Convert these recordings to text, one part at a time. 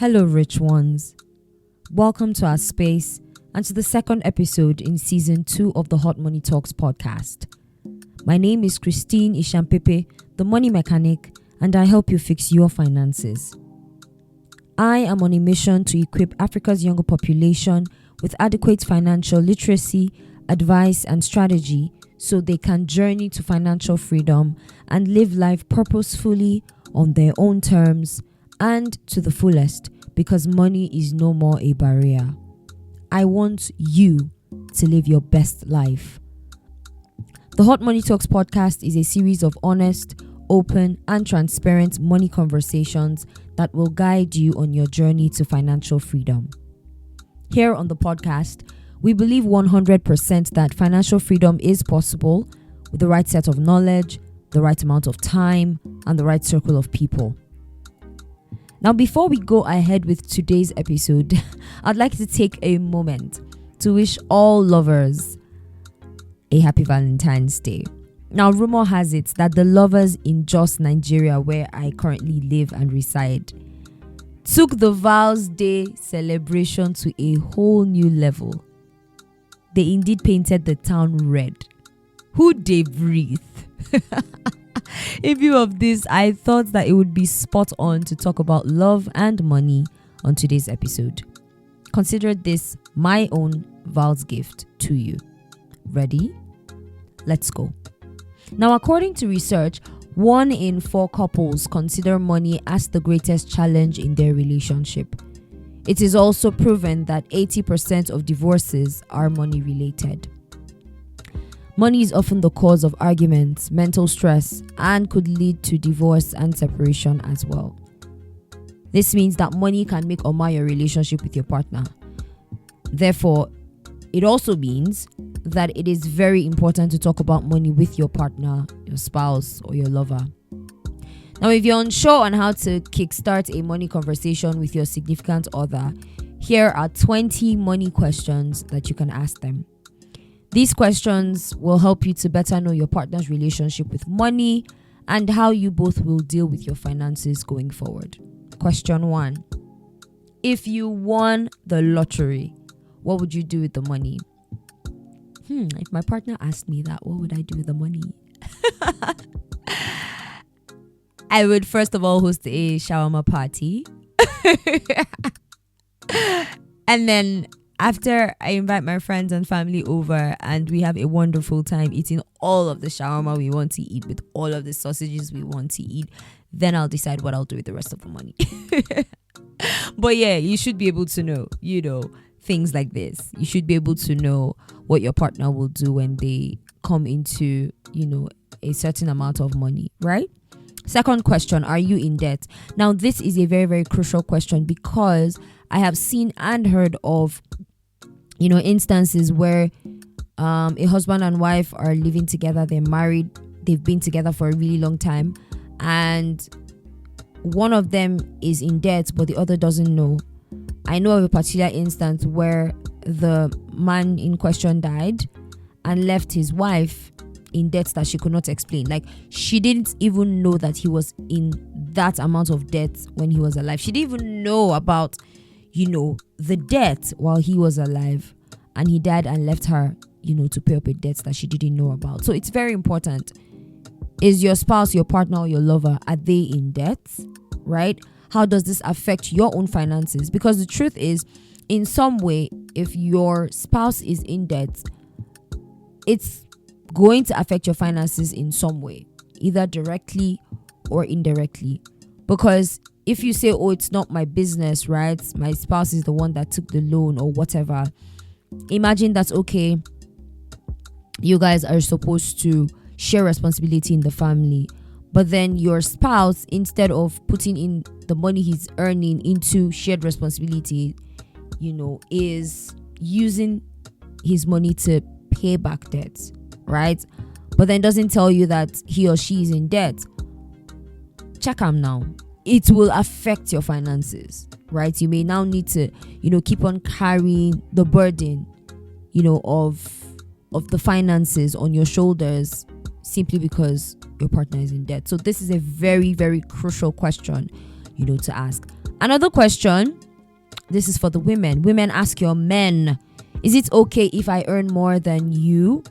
Hello, rich ones. Welcome to our space and to the second episode in season 2 of the Hot Money Talks podcast. My name is Christine Ishampepe, the money mechanic, and I help you fix your finances. I am on a mission to equip Africa's younger population with adequate financial literacy, advice, and strategy so they can journey to financial freedom and live life purposefully on their own terms and to the fullest, because money is no more a barrier. I want you to live your best life. The Hot Money Talks podcast is a series of honest, open, and transparent money conversations that will guide you on your journey to financial freedom. Here on the podcast, we believe 100% that financial freedom is possible with the right set of knowledge, the right amount of time, and the right circle of people. Now, before we go ahead with today's episode, I'd like to take a moment to wish all lovers a happy Valentine's Day. Now, rumor has it that the lovers in Jos, Nigeria, where I currently live and reside, took the Val's Day celebration to a whole new level. They indeed painted the town red. Who they breathe? In view of this, I thought that it would be spot on to talk about love and money on today's episode. Consider this my own Val's gift to you. Ready? Let's go. Now, according to research, 1 in 4 couples consider money as the greatest challenge in their relationship. It is also proven that 80% of divorces are money related. Money is often the cause of arguments, mental stress, and could lead to divorce and separation as well. This means that money can make or mar your relationship with your partner. Therefore, it also means that it is very important to talk about money with your partner, your spouse, or your lover. Now, if you're unsure on how to kickstart a money conversation with your significant other, here are 20 money questions that you can ask them. These questions will help you to better know your partner's relationship with money and how you both will deal with your finances going forward. Question 1. If you won the lottery, what would you do with the money? If my partner asked me that, what would I do with the money? I would first of all host a shawarma party. And then after, I invite my friends and family over and we have a wonderful time eating all of the shawarma we want to eat with all of the sausages we want to eat. Then I'll decide what I'll do with the rest of the money. But yeah, you should be able to know, things like this. You should be able to know what your partner will do when they come into, a certain amount of money, right? Second question, are you in debt? Now, this is a very, very crucial question because I have seen and heard of instances where a husband and wife are living together, they're married, they've been together for a really long time, and one of them is in debt but the other doesn't know. I know of a particular instance where the man in question died and left his wife in debt that she could not explain. Like, she didn't even know that he was in that amount of debt when he was alive. She didn't even know about the debt while he was alive, and he died and left her, to pay up a debt that she didn't know about. So it's very important. Is your spouse, your partner, or your lover, are they in debt, right? How does this affect your own finances? Because the truth is, in some way, if your spouse is in debt, it's going to affect your finances in some way, either directly or indirectly. Because if you say, oh, it's not my business, right? My spouse is the one that took the loan or whatever. Imagine that's okay. You guys are supposed to share responsibility in the family. But then your spouse, instead of putting in the money he's earning into shared responsibility, is using his money to pay back debts, right? But then doesn't tell you that he or she is in debt. Check him now. It will affect your finances, right? You may now need to, keep on carrying the burden, of the finances on your shoulders simply because your partner is in debt. So this is a very, very crucial question, to ask. Another question, this is for the women. Women, ask your men, is it okay if I earn more than you?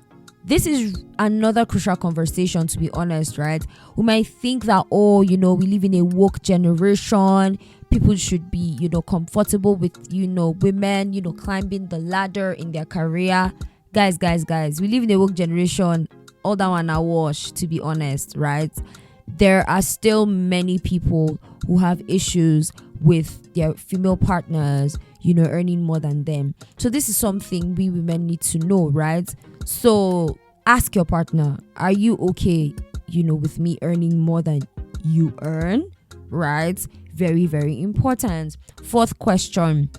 This is another crucial conversation, to be honest, right? We might think that, we live in a woke generation. People should be, comfortable with, women, climbing the ladder in their career. Guys, we live in a woke generation. All that one are wash, to be honest, right? There are still many people who have issues with their female partners, earning more than them. So this is something we women need to know, right? So ask your partner, are you okay, with me earning more than you earn, right? Very, very important. Fourth question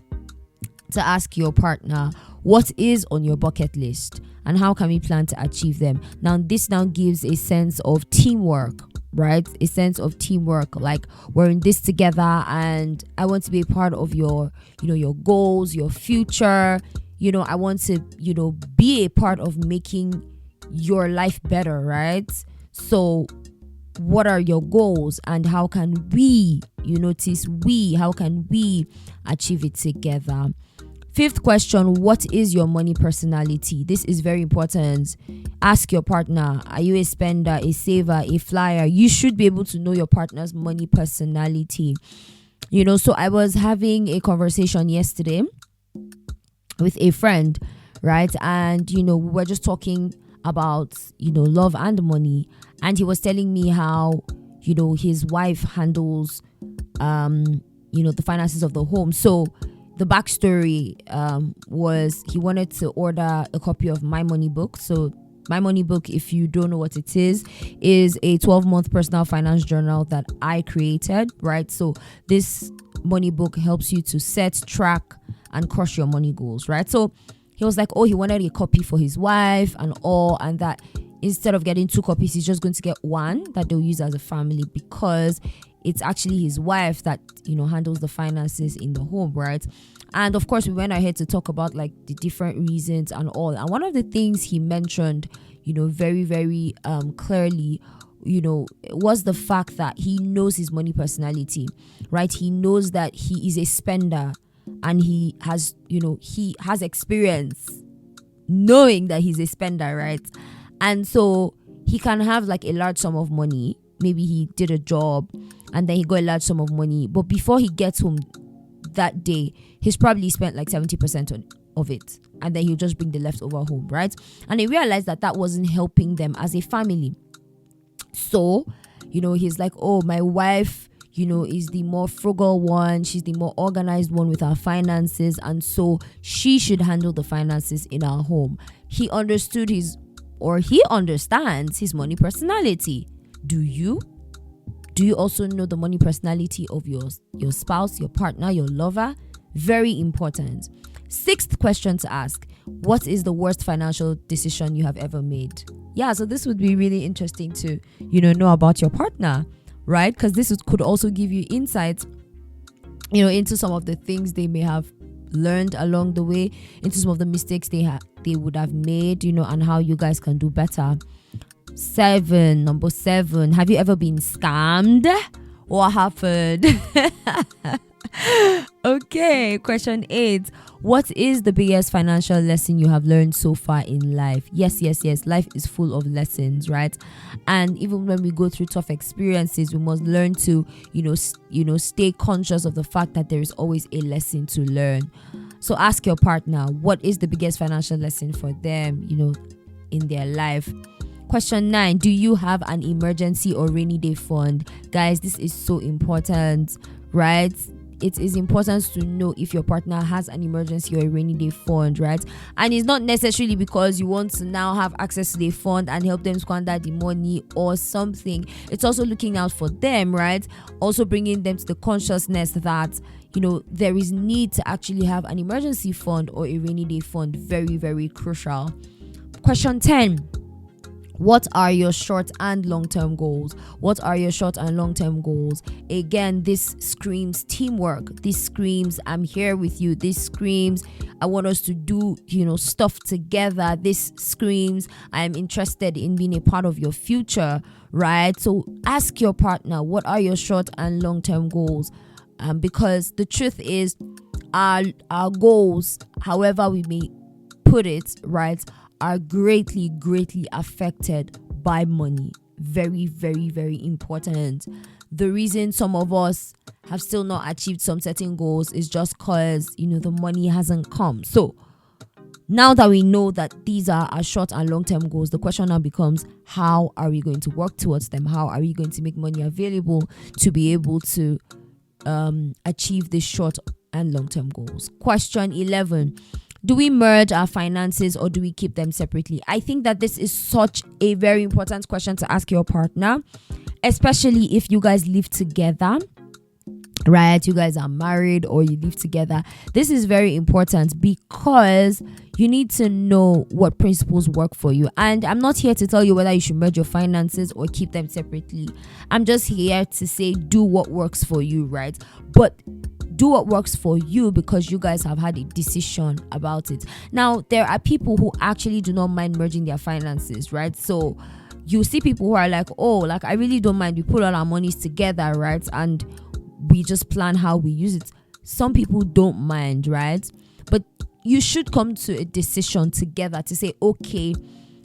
to ask your partner, what is on your bucket list and how can we plan to achieve them? Now, this now gives a sense of teamwork, right? A sense of teamwork, like we're in this together and I want to be a part of your, your goals, your future. I want to, be a part of making your life better, right? So what are your goals and how can we, how can we achieve it together? Fifth question, what is your money personality? This is very important. Ask your partner, are you a spender, a saver, a flyer? You should be able to know your partner's money personality. So I was having a conversation yesterday with a friend, right? And, we were just talking about, love and money. And he was telling me how, his wife handles, the finances of the home. So the backstory was he wanted to order a copy of My Money Book. So My Money Book, if you don't know what it is a 12-month personal finance journal that I created, right? So this money book helps you to set, track, and crush your money goals, right? So he was like, he wanted a copy for his wife and all, and that instead of getting 2 copies, he's just going to get one that they'll use as a family because it's actually his wife that, handles the finances in the home, right? And of course, we went ahead to talk about like the different reasons and all. And one of the things he mentioned, very, very clearly, was the fact that he knows his money personality, right? He knows that he is a spender and he has experience knowing that he's a spender, right? And so he can have like a large sum of money. Maybe he did a job and then he got a large sum of money. But before he gets home that day, he's probably spent like 70% of it. And then he'll just bring the leftover home, right? And he realized that wasn't helping them as a family. So, he's like, my wife, is the more frugal one. She's the more organized one with our finances. And so she should handle the finances in our home. He understands his money personality. Do you? Do you also know the money personality of your spouse, your partner, your lover? Very important. Sixth question to ask, what is the worst financial decision you have ever made? Yeah, so this would be really interesting to, know about your partner, right? Because this could also give you insight, into some of the things they may have learned along the way, into some of the mistakes they would have made, and how you guys can do better. Number 7, have you ever been scammed? What happened? Okay, question 8, what is the biggest financial lesson you have learned so far in life? Yes, life is full of lessons, right? And even when we go through tough experiences, we must learn to stay conscious of the fact that there is always a lesson to learn. So ask your partner, what is the biggest financial lesson for them, in their life? Question 9, do you have an emergency or rainy day fund? Guys, this is so important, right? It is important to know if your partner has an emergency or a rainy day fund, right? And it's not necessarily because you want to now have access to the fund and help them squander the money or something. It's also looking out for them, right? Also bringing them to the consciousness that, there is need to actually have an emergency fund or a rainy day fund. Very, very crucial. Question 10. What are your short and long-term goals? What are your short and long-term goals? Again, this screams teamwork. This screams, I'm here with you. This screams, I want us to do, stuff together. This screams, I'm interested in being a part of your future, right? So ask your partner, what are your short and long-term goals? because the truth is our goals, however we may put it, right, are greatly affected by money. Very, very, very important. The reason some of us have still not achieved some certain goals is just because, the money hasn't come. So now that we know that these are our short and long-term goals, the question now becomes, how are we going to work towards them? How are we going to make money available to be able to achieve these short and long-term goals? Question 11. Do we merge our finances or do we keep them separately? I think that this is such a very important question to ask your partner, especially if you guys live together. Right, you guys are married or you live together. This is very important because you need to know what principles work for you. And I'm not here to tell you whether you should merge your finances or keep them separately. I'm just here to say do what works for you, right? But do what works for you because you guys have had a decision about it. Now, there are people who actually do not mind merging their finances, right? So you see people who are like, I really don't mind. We put all our monies together, right? And we just plan how we use it. Some people don't mind, right? But you should come to a decision together to say, okay,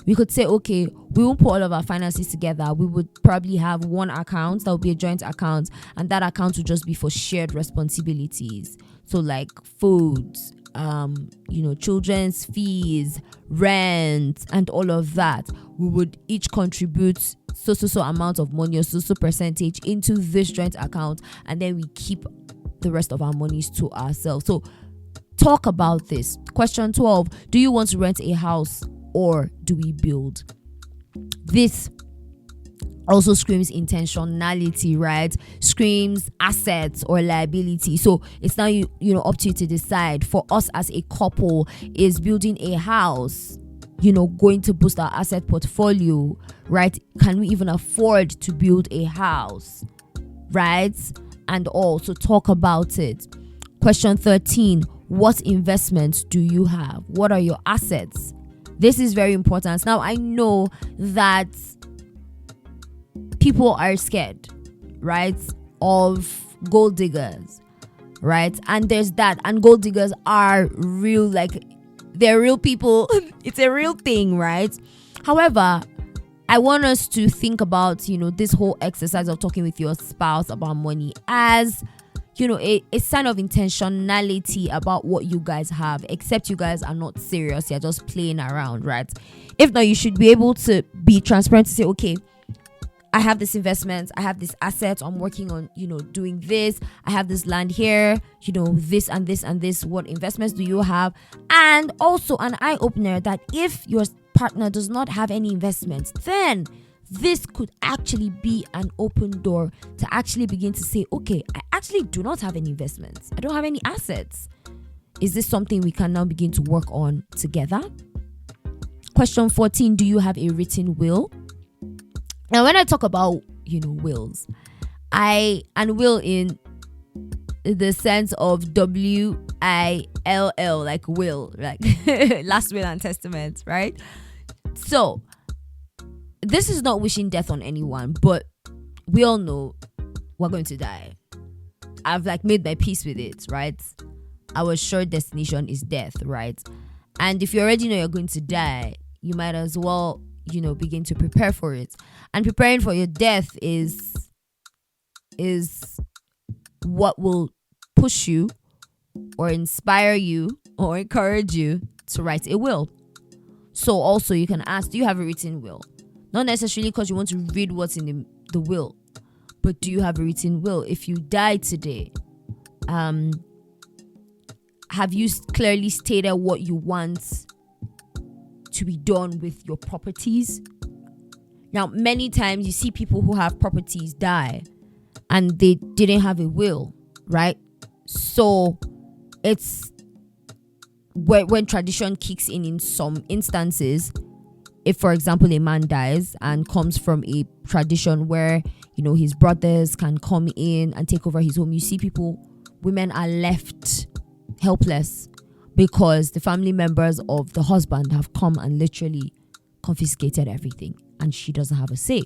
we could say, okay, we won't put all of our finances together. We would probably have one account that would be a joint account, and that account would just be for shared responsibilities. So like food, children's fees, rent, and all of that. We would each contribute so amount of money or so percentage into this joint account, and then we keep the rest of our monies to ourselves. So talk about this. Question 12. Do you want to rent a house or do we build? This also screams intentionality, right? Screams assets or liability. So it's now up to you to decide. For us as a couple, is building a house going to boost our asset portfolio, right? Can we even afford to build a house, right? And also talk about it. Question 13. What investments do you have? What are your assets? This is very important. Now, I know that people are scared, right, of gold diggers, right? And there's that. And gold diggers are real, they're real people. It's a real thing, right? However, I want us to think about, this whole exercise of talking with your spouse about money as, a sign of intentionality about what you guys have, except you guys are not serious. You're just playing around, right? If not, you should be able to be transparent to say, okay, I have this investment, I have this asset, I'm working on, doing this, I have this land here, this and this and this. What investments do you have? And also an eye-opener that if your partner does not have any investments, then this could actually be an open door to actually begin to say, okay, I actually do not have any investments. I don't have any assets. Is this something we can now begin to work on together? Question 14, do you have a written will? Now, when I talk about, wills, will in the sense of WILL, like will, like last will and testament, right? So, this is not wishing death on anyone, but we all know we're going to die. I've made my peace with it, right? Our sure destination is death, right? And if you already know you're going to die, you might as well, begin to prepare for it. And preparing for your death is what will push you or inspire you or encourage you to write a will. So also you can ask, do you have a written will? Not necessarily because you want to read what's in the will, but do you have a written will? If you die today, have you clearly stated what you want to be done with your properties? Now, many times you see people who have properties die and they didn't have a will, right? So it's when tradition kicks in some instances. If, for example, a man dies and comes from a tradition where, his brothers can come in and take over his home, you see women are left helpless because the family members of the husband have come and literally confiscated everything and she doesn't have a say.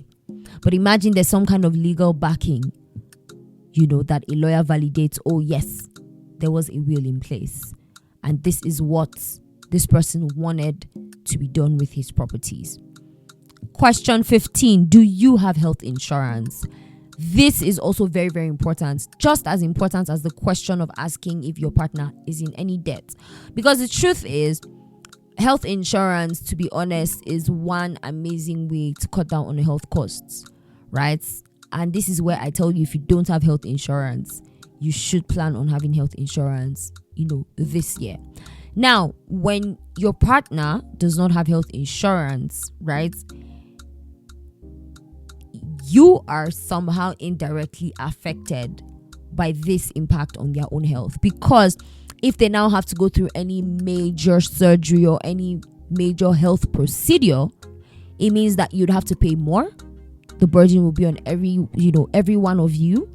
But imagine there's some kind of legal backing that a lawyer validates, oh yes, there was a will in place, and this is what this person wanted to be done with his properties. Question 15, do you have health insurance? This is also very, very important, just as important as the question of asking if your partner is in any debt. Because the truth is, health insurance, to be honest, is one amazing way to cut down on the health costs, right? And this is where I tell you, if you don't have health insurance, you should plan on having health insurance, this year. Now, when your partner does not have health insurance, right, you are somehow indirectly affected by this impact on their own health. Because if they now have to go through any major surgery or any major health procedure, it means that you'd have to pay more. The burden will be on every one of you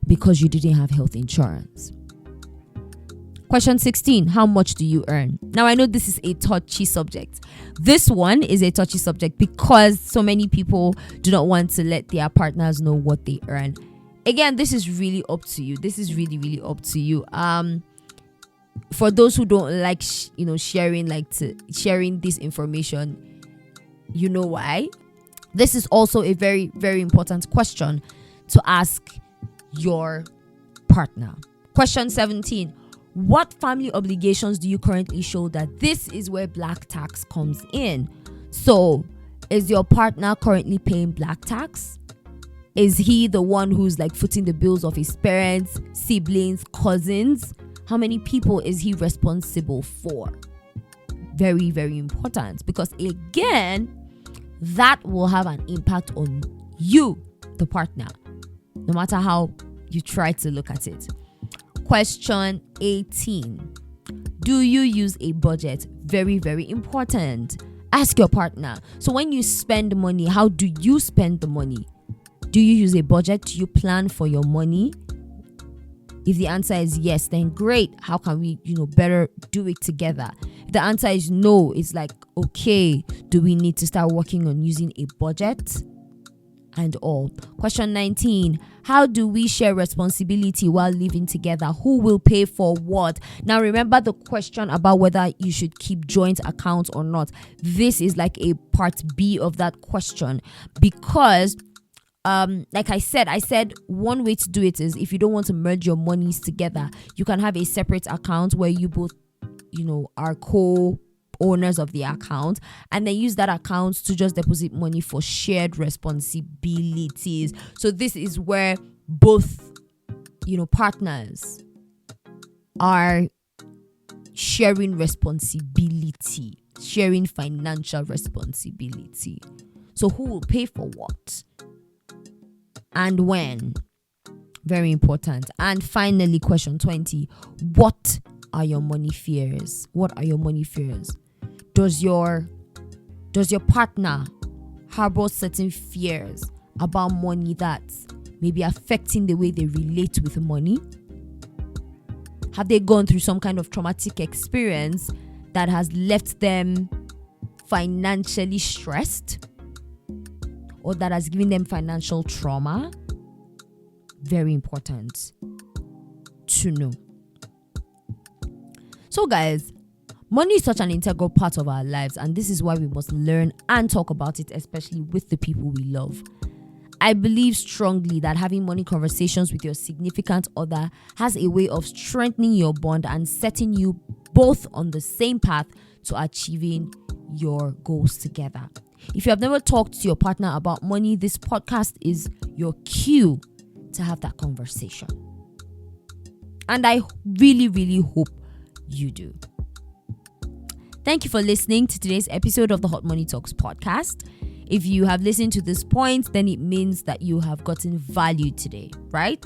because you didn't have health insurance. Question 16, how much do you earn? Now, I know this is a touchy subject. This one is a touchy subject because so many people do not want to let their partners know what they earn. Again, this is really up to you. This is really, really up to you. For those who don't like, sharing this information, you know why? This is also a very, very important question to ask your partner. Question 17. What family obligations do you currently shoulder? This is where black tax comes in. So, is your partner currently paying black tax? Is he the one who's footing the bills of his parents, siblings, cousins? How many people is he responsible for? Very, very important, because again, that will have an impact on you, the partner, no matter how you try to look at it. Question 18. Do you use a budget? Very, very important. Ask your partner. So when you spend money, how do you spend the money? Do you use a budget? Do you plan for your money? If the answer is yes, then great. How can we, better do it together? If the answer is no, it's okay, do we need to start working on using a budget? And all. Question 19. How do we share responsibility while living together? Who will pay for what? Now remember the question about whether you should keep joint accounts or not. This is a part B of that question, because like I said one way to do it is, if you don't want to merge your monies together, you can have a separate account where you both are co-owners of the account, and then use that account to just deposit money for shared responsibilities. So this is where both partners are sharing responsibility, sharing financial responsibility. So who will pay for what and when? Very important. And finally, question 20. What are your money fears? What are your money fears? Does your partner harbor certain fears about money that may be affecting the way they relate with money? Have they gone through some kind of traumatic experience that has left them financially stressed, or that has given them financial trauma? Very important to know. So guys, money is such an integral part of our lives, and this is why we must learn and talk about it, especially with the people we love. I believe strongly that having money conversations with your significant other has a way of strengthening your bond and setting you both on the same path to achieving your goals together. If you have never talked to your partner about money, this podcast is your cue to have that conversation. And I really, really hope you do. Thank you for listening to today's episode of the Hot Money Talks podcast. If you have listened to this point, then it means that you have gotten value today, right?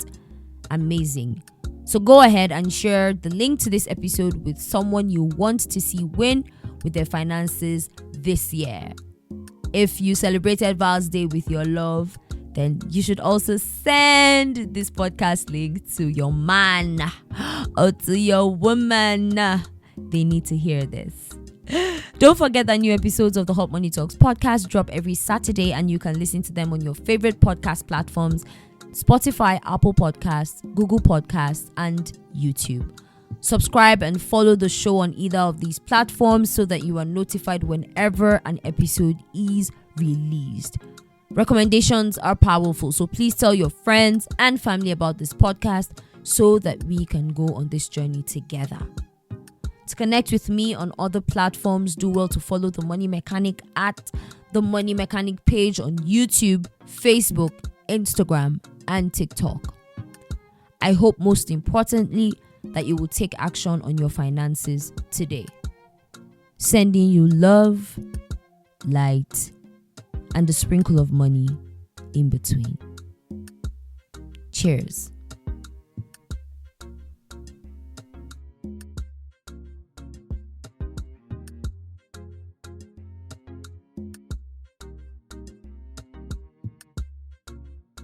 Amazing. So go ahead and share the link to this episode with someone you want to see win with their finances this year. If you celebrated Val's Day with your love, then you should also send this podcast link to your man or to your woman. They need to hear this. Don't forget that new episodes of the Hot Money Talks podcast drop every Saturday, and you can listen to them on your favorite podcast platforms Spotify, Apple Podcasts, Google Podcasts, and YouTube. Subscribe and follow the show on either of these platforms so that you are notified whenever an episode is released. Recommendations are powerful, so please tell your friends and family about this podcast so that we can go on this journey together. To connect with me on other platforms, do well to follow The Money Mechanic at The Money Mechanic page on YouTube, Facebook, Instagram, and TikTok. I hope most importantly that you will take action on your finances today. Sending you love, light, and a sprinkle of money in between. Cheers.